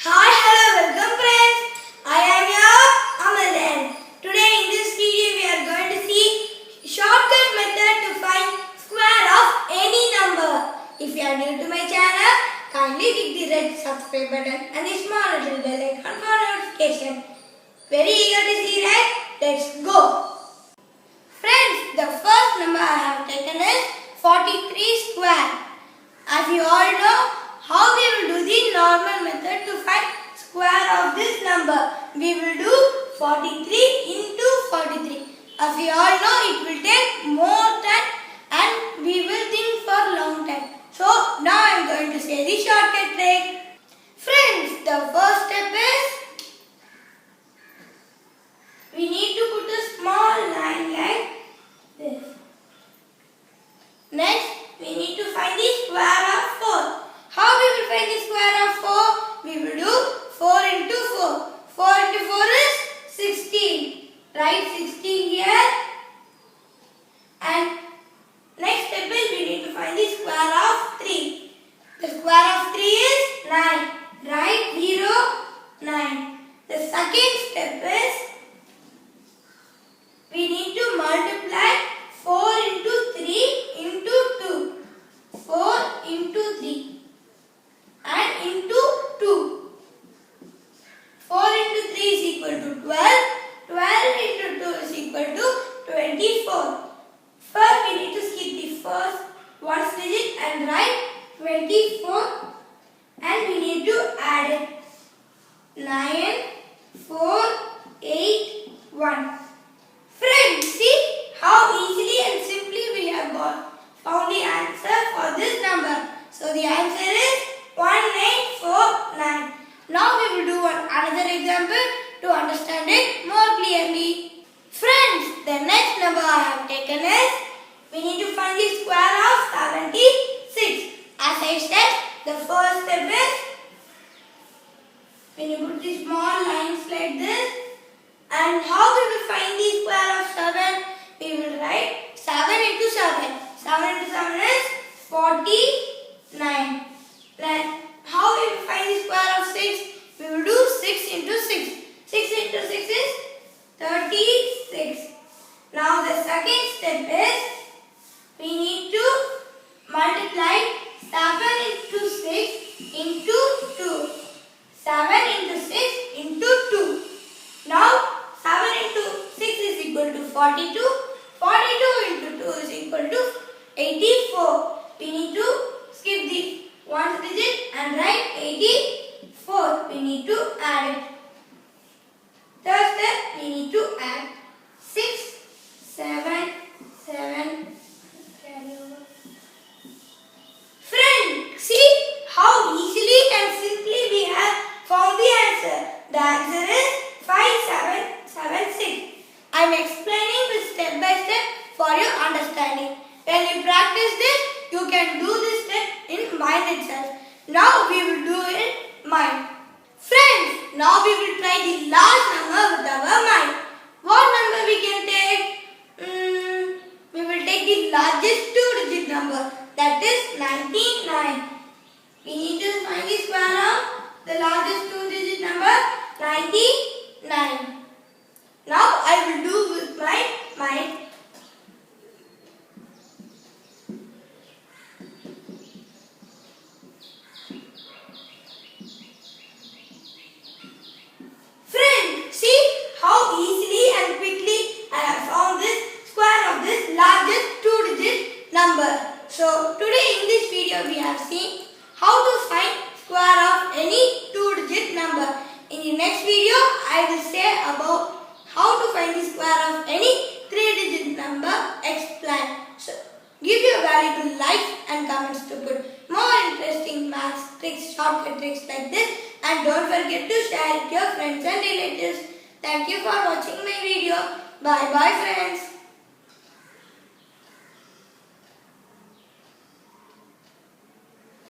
Hi, hello, welcome friends. I am your B.M.Amizhthan. Today in this video we are going to see shortcut method to find square of any number. If you are new to my channel, kindly click the red subscribe button and the small little bell icon for notification. Very eager to see, right? Let's go. Friends, the first number I have taken is 43 square. As you all know, how we will do the normal method to find square of this number. We will do 43 into 43. As you all know, it will take more time and we will think for long time. So now I am going to say the shortcut trick. Friends, the first step is we need to put a small line like this. Next, we need to find the square of 4. How we will find the square of 4? We will do 4 into 4. 4 into 4 is 16. Write 16 here. And next step is we need to find the square of 3. The square of 3 is 9. Write 0, 9. The second step is we need to multiply 4 into 3 into 2. 4 into 3 and into 2. 4 into 3 is equal to 12. 12 into 2 is equal to 24. First we need to skip the first ones digit and write 24 and we need to add it. 9, 4, 8, 1. Friends, see how easily and simply we have found the answer for this number. So the answer is 1849. Now we will do another example to understand it more clearly. Friends, the next number I have taken is we need to find the square of 76. As I said, the first step is when you put the small lines like this. And how we will find the square of 7? We will write 7 into 7. 7 into 7 is 49. Then how we will find the square of 6? We will do 6 into 6. 6 into 6 is 36. Now the second step is we need to multiply 7 into 6 into 2. 7 into 6 into 2. Now 7 into 6 is equal to 42. 42 into 2 is equal to 84. We need to skip the ones digit and write 84. We need to add it. Third step, we need to add 6, 7, 7. Friend, see how easily and simply we have found the answer. The answer is 5776. I am explaining this step by step for your understanding. When you practice this, you can do this step in mind itself. Now we will do it mind. Friends, now we will try the last number with our mind. What number we can take? We will take the largest two-digit number, that is 99. We need to find the square of the largest two-digit number, 99. Now I will do with my mind. Friend, see how easily and quickly I have found this square of this largest two-digit number. So today in this video we have seen how to find square of any two-digit number. In the next video I will say about how to find the square of any three-digit number explained. So give your valuable likes and comments to put more interesting maths, tricks, shortcut tricks like this, and don't forget to share it with your friends and relatives. Thank you for watching my video. Bye bye friends.